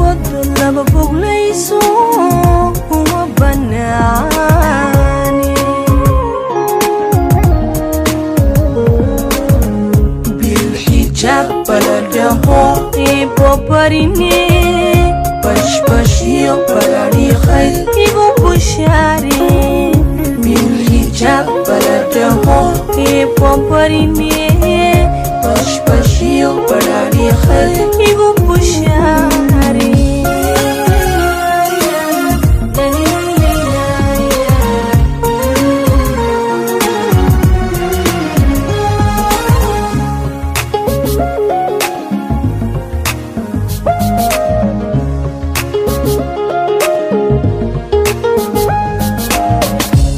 wado laba boglayso kuma banaane bilxijaab baladaho ibobarine bashbashiyo barariiqay igu bushaare bilxijaab baladaho ibobarine bashbashiyo barariiqay igu bushaare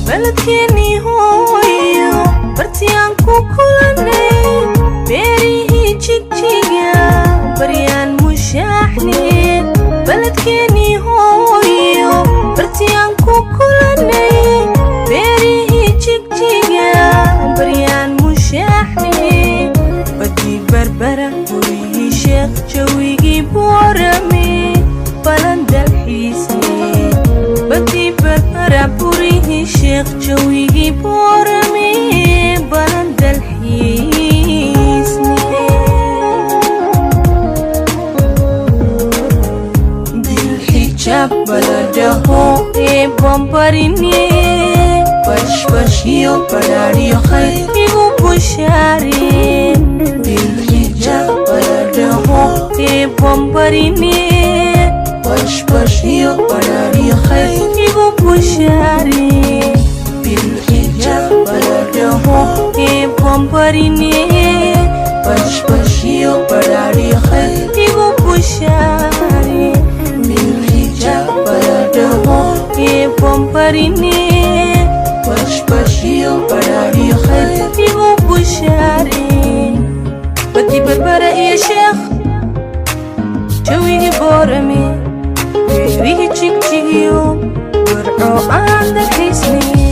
baladkeennii hooyo bartiyaan ku kulanay beerihii jigjiga baryaan mushaaxne baladkeennii hooyo bartiyaan ku kulanay beerihii jigjiga baryaan mushaaxne badii barbara gurihii sheekh jawigii Borame balan dalxiisne badii barbara gurihii sheekh jawigii Borame balan dalxiisne bilxijaab baladaho bambarine bashbashiyo barariiqay igu bushaare bilxijaab baladaho bambarine bashbashiyo barariiqay igu bushaare bilxijaab baladaho bambarine bashbashiyo barariiqay igu bushaare bilxijaab baladaho bambarine bashbashiyo barariiqay igu bushaare badii barbara iyo sheekh jawigii Borame beerihii jigjigiyo warco aan dalxiisne